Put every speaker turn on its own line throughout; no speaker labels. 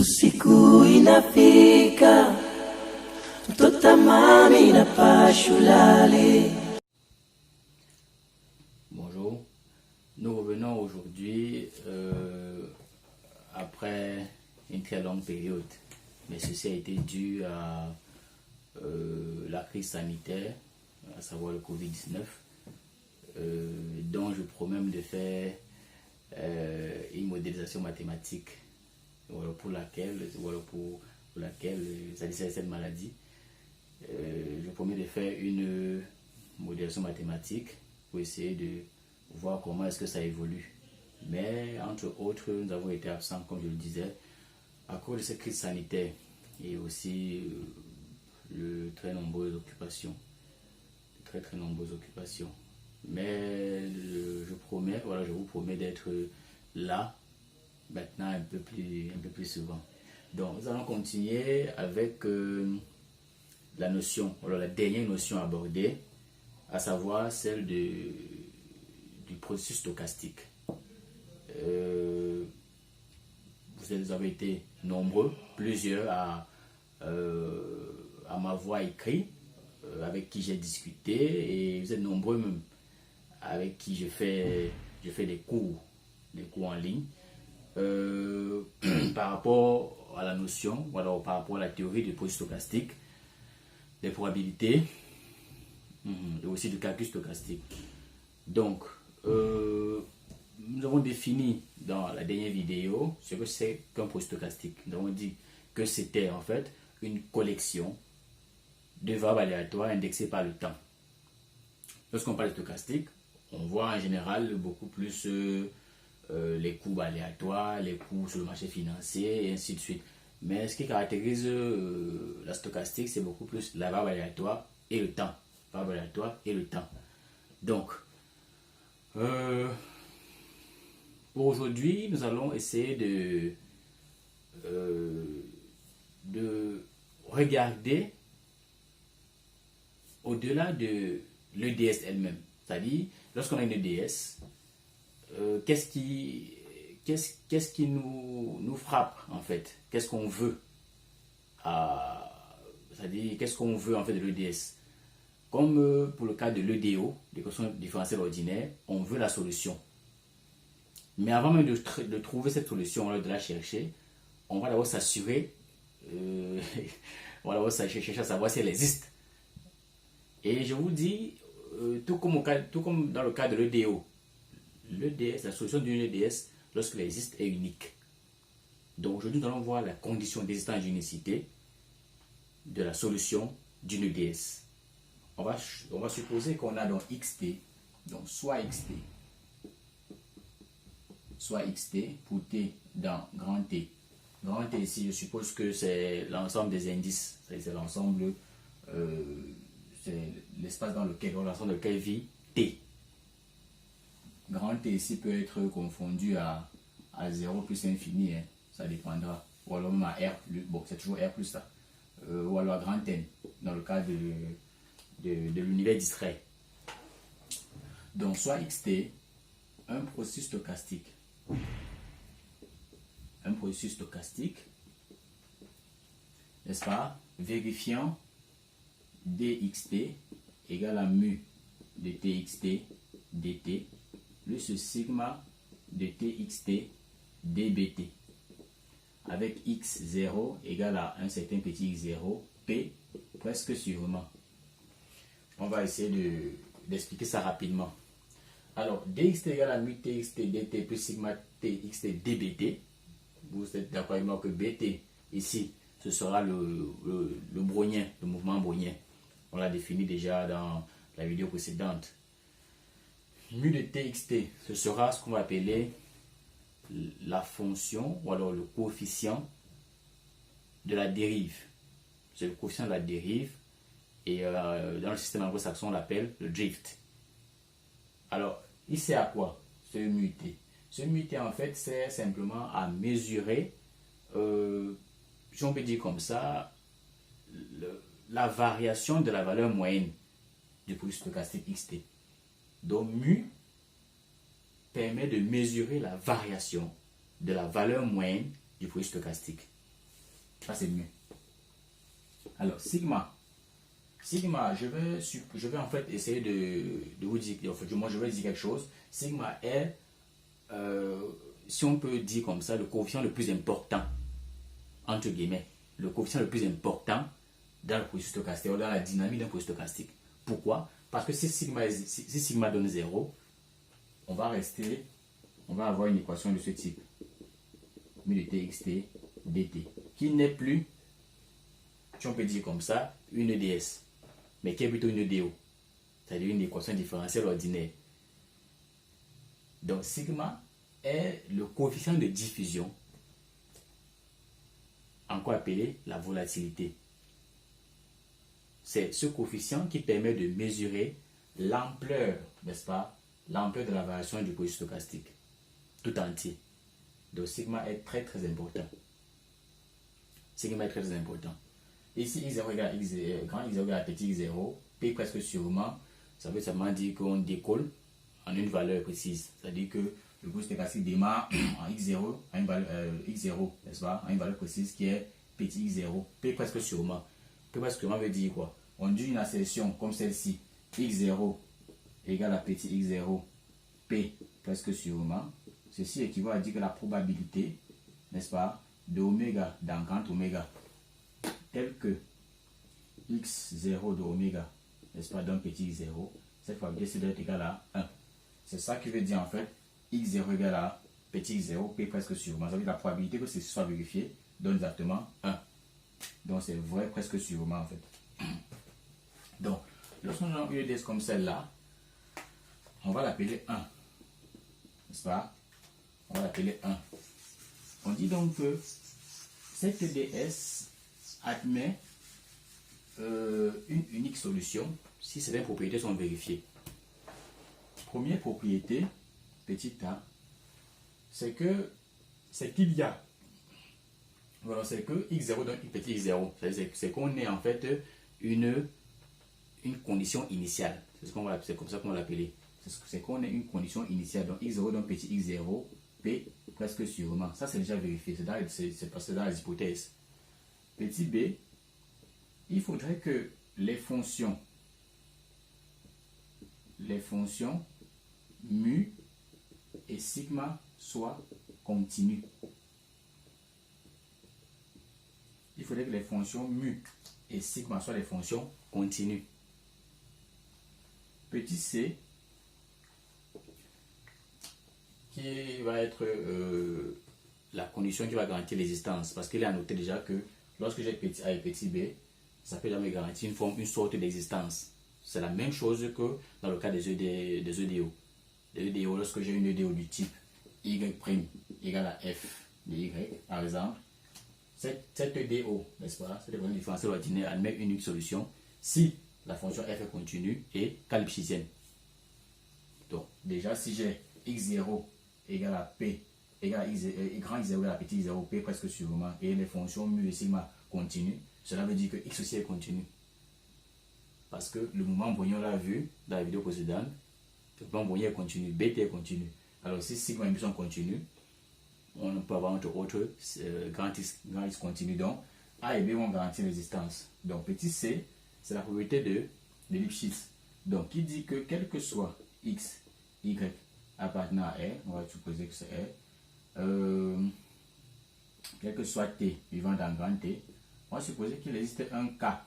Siku inafika mtoto mami napashulale.
Bonjour, nous revenons aujourd'hui après une très longue période, mais ceci a été dû à la crise sanitaire, à savoir le Covid-19, dont je promets de faire une modélisation mathématique pour laquelle ça dit cette maladie. Je promets de faire une modélisation mathématique pour essayer de voir comment est-ce que ça évolue. Mais entre autres, nous avons été absents, comme je le disais, à cause de cette crise sanitaire et aussi de très nombreuses occupations. Très nombreuses occupations. Mais je vous promets d'être là maintenant un peu plus souvent. Donc nous allons continuer avec la dernière notion abordée, à savoir celle du processus stochastique. Vous avez été nombreux, plusieurs à m'avoir écrit, avec qui j'ai discuté, et vous êtes nombreux même avec qui je fais des cours en ligne par rapport à la notion, ou alors par rapport à la théorie du processus stochastique, des probabilités et aussi du calcul stochastique. Donc, nous avons défini dans la dernière vidéo ce que c'est qu'un processus stochastique. Nous avons dit que c'était en fait une collection de variables aléatoires indexées par le temps. Lorsqu'on parle de stochastique, on voit en général beaucoup plus les courbes aléatoires, les courbes sur le marché financier et ainsi de suite. Mais ce qui caractérise la stochastique, c'est beaucoup plus la variable aléatoire et le temps. Variable aléatoire et le temps. Donc, pour aujourd'hui, nous allons essayer de regarder au-delà de l'EDS elle-même. C'est-à-dire, lorsqu'on a une EDS, qu'est-ce qui nous frappe en fait? Qu'est-ce qu'on veut? C'est-à-dire, qu'est-ce qu'on veut en fait de l'EDS? Comme pour le cas de l'EDO, l'équation différentielle ordinaire, on veut la solution. Mais avant même de trouver cette solution, de la chercher, on va d'abord s'assurer, on va d'abord chercher à savoir si elle existe. Et je vous dis, tout comme dans le cas de l'EDO, la solution d'une EDS, lorsqu'elle existe, est unique. Donc aujourd'hui, nous allons voir la condition d'existence d'unicité de la solution d'une EDS. On va supposer qu'on a donc xt, donc soit xt pour t dans grand T. Grand T ici, je suppose que c'est l'ensemble des indices, c'est l'ensemble, c'est l'espace dans lequel vit T. Grand T ici peut être confondu à 0 plus infini, hein, ça dépendra. Ou alors même à R, bon c'est toujours R plus ça. Ou alors à grand N, dans le cas de l'univers distrait. Donc soit xt, un processus stochastique. Un processus stochastique, n'est-ce pas, vérifiant dxt égale à mu de txt dt plus sigma de txt dbt avec x0 égale à un certain petit x0 p presque sûrement. On va essayer d'expliquer ça rapidement. Alors, dxt égale à mu txt dt plus sigma txt dbt. Vous êtes d'accord avec moi que bt, ici, ce sera le brownien, le mouvement brownien. On l'a défini déjà dans la vidéo précédente. Mu de txt, ce sera ce qu'on va appeler la fonction, ou alors le coefficient de la dérive. C'est le coefficient de la dérive, et dans le système anglo-saxon, on l'appelle le drift. Alors, il sert à quoi ce mu t? Ce mu t en fait sert simplement à mesurer, si on peut dire comme ça, la variation de la valeur moyenne du processus stochastique xt. Donc mu permet de mesurer la variation de la valeur moyenne du processus stochastique. Ça, c'est mu. Alors, sigma. Sigma, je vais en fait essayer de vous dire, en fait, moi je vais dire quelque chose. Sigma est, si on peut dire comme ça, le coefficient le plus important, entre guillemets, le coefficient le plus important dans le processus stochastique, ou dans la dynamique d'un processus stochastique. Pourquoi? Parce que si sigma donne 0, on va avoir une équation de ce type. Mu de txt dt, qui n'est plus, si on peut dire comme ça, une EDS, mais qui est plutôt une EDO, c'est-à-dire une équation différentielle ordinaire. Donc sigma est le coefficient de diffusion, encore appelé la volatilité. C'est ce coefficient qui permet de mesurer l'ampleur, n'est-ce pas, l'ampleur de la variation du processus stochastique tout entier. Donc sigma est très très important. Sigma est très très important. Ici, x0 égale x0, grand x0 égale petit x0, p presque sûrement, ça veut seulement dire qu'on décolle en une valeur précise. C'est-à-dire que le processus stochastique démarre en x0, à une valeur, x0, n'est-ce pas, à une valeur précise qui est petit x0, p presque sûrement. P presque sûrement veut dire quoi? On dit une assertion comme celle-ci, x0 égale à petit x0, p presque sûrement. Ceci équivaut à dire que la probabilité, n'est-ce pas, de oméga dans grand oméga, tel que x0 de oméga, n'est-ce pas, d'un petit x0, cette probabilité doit être égale à 1. C'est ça qui veut dire en fait x0 égale à petit x0, p presque sûrement. Ça veut dire la probabilité que ceci soit vérifié donne exactement 1. Donc c'est vrai presque sûrement en fait. Donc, lorsqu'on a une EDS comme celle-là, on va l'appeler 1. N'est-ce pas? On va l'appeler 1. On dit donc que cette EDS admet une unique solution si certaines propriétés sont vérifiées. Première propriété, petit a, c'est qu'il y a, voilà, c'est que x0 donne petit x0. C'est qu'on ait en fait une condition initiale. C'est comme ça qu'on va l'appeler. C'est qu'on ait une condition initiale. Donc x0 donne petit x0, p presque sûrement. Ça c'est déjà vérifié. C'est parce que dans les hypothèses. Petit b, il faudrait que les fonctions mu et sigma soient continues. Il faudrait que les fonctions mu et sigma soient des fonctions continues. Petit c, qui va être la condition qui va garantir l'existence, parce qu'il est annoté déjà que lorsque j'ai petit a et petit b, ça peut jamais garantir une sorte d'existence. C'est la même chose que dans le cas des EDO. Les EDO, lorsque j'ai une EDO du type y' égale à f de y, par exemple, cette EDO, n'est-ce pas, cette équation différentielle ordinaire admet une unique solution si la fonction f est continue et lipschitzienne. Donc, déjà, si j'ai x0 égale à p égale à grand x0 égale à petit x0, p presque sûrement, et les fonctions mu et sigma continuent, cela veut dire que x aussi est continu. Parce que le mouvement Brownian, on l'a vu dans la vidéo précédente, le mouvement Brownian est continu, bt est continu. Alors si sigma et mu sont continus, on peut avoir entre autres grand x continu. Donc a et b vont garantir l'existence. Donc petit c, c'est la propriété de Lipschitz. Donc qui dit que quel que soit x, y appartenant à R, on va supposer que c'est R, quel que soit t vivant dans grand T, on va supposer qu'il existe un cas,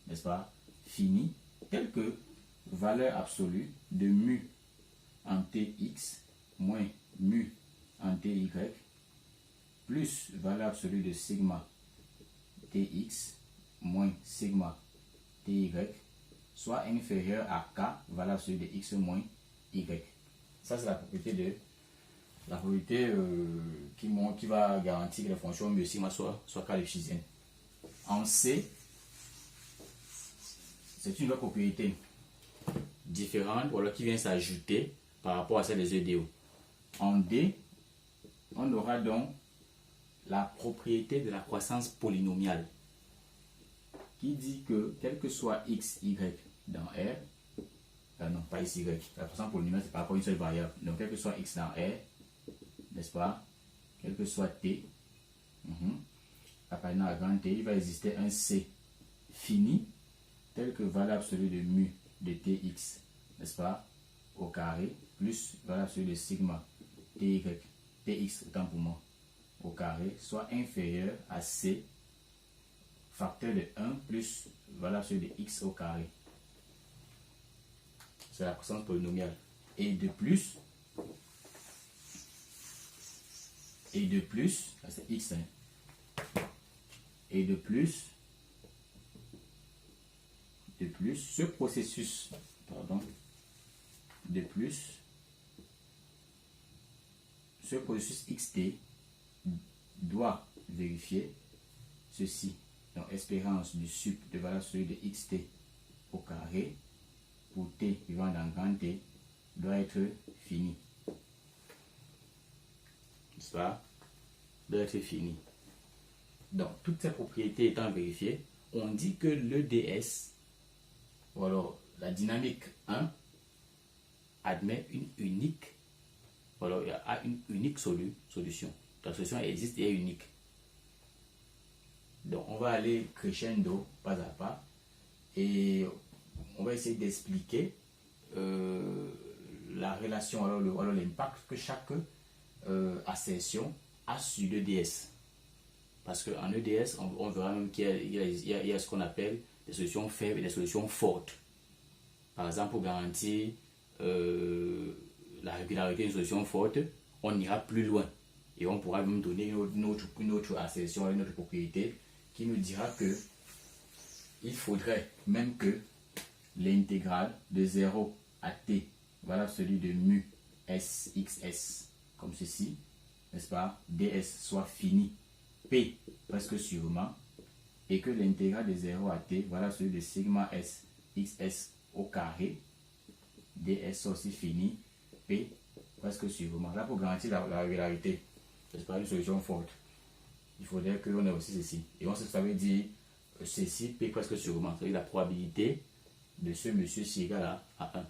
n'est-ce pas, fini, tel que valeur absolue de mu en tx moins mu en ty plus valeur absolue de sigma tx moins sigma ty soit inférieur à k, valeur absolue de x moins y. Ça c'est la propriété qui va garantir que la fonction mu sigma soit lipschitzienne. En C, c'est une autre propriété différente, ou alors qui vient s'ajouter par rapport à celle des EDO. En D, on aura donc la propriété de la croissance polynomiale, qui dit que quel que soit x, y dans R, non pas x, y, la croissance polynomiale c'est par rapport à une seule variable, donc quel que soit x dans R, n'est-ce pas, quel que soit t, appartenant à grand T, il va exister un C fini tel que valeur absolue de mu de Tx, n'est-ce pas, au carré, plus valeur absolue de sigma Ty, Tx, autant pour moi, au carré, soit inférieur à C facteur de 1 plus valeur absolue de x au carré. C'est la puissance polynomiale. Et de plus, c'est x, hein, et de plus, ce processus, ce processus xt doit vérifier ceci. Donc, espérance du sup de valeur absolue de xt au carré pour t vivant dans grand T doit être fini. N'est-ce pas? Doit être fini. Donc, toutes ces propriétés étant vérifiées, on dit que le ds, ou alors la dynamique 1, admet une unique, ou alors il y a une unique solution. La solution existe et est unique. Donc, on va aller crescendo, pas à pas, et on va essayer d'expliquer la relation, alors l'impact que chaque assertion a sur le DS. Parce qu'en EDS, on verra même qu'il y a ce qu'on appelle des solutions faibles et des solutions fortes. Par exemple, pour garantir la régularité d'une solution forte, on ira plus loin. Et on pourra même donner une autre assertion, une autre propriété qui nous dira que il faudrait même que l'intégrale de 0 à t, voilà celui de mu s xs, comme ceci, n'est-ce pas, ds soit fini, p presque sûrement, et que l'intégrale de 0 à t, voilà celui de sigma s xs au carré, ds soit aussi fini, p presque sûrement. Là, pour garantir la régularité, c'est pas une solution forte. Il faudrait qu'on ait aussi ceci. Et ça veut dire ceci, P presque sûrement. C'est la probabilité de ce monsieur est égale à 1.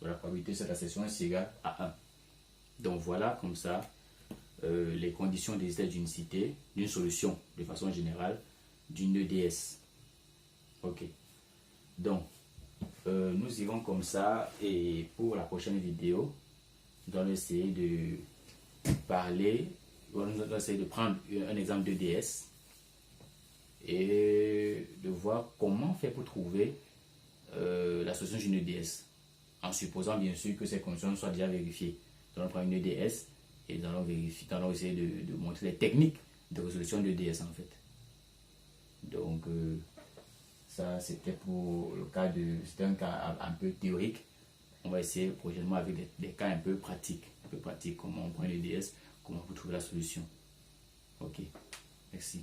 La probabilité de cette assertion est égale à 1. Donc voilà comme ça les conditions des états d'unicité d'une solution de façon générale d'une EDS. Ok. Donc nous irons comme ça, et pour la prochaine vidéo, nous allons essayer de parler. On va essayer de prendre un exemple de DS et de voir comment faire pour trouver la solution d'une EDS, en supposant bien sûr que ces conditions soient déjà vérifiées. Nous allons prendre une EDS et nous allons vérifier, nous allons essayer de montrer les techniques de résolution d'EDS en fait. Donc ça c'était pour le cas c'était un cas un peu théorique. On va essayer prochainement avec des cas un peu pratiques, comment on prend une EDS, comment vous trouvez la solution. Ok, merci.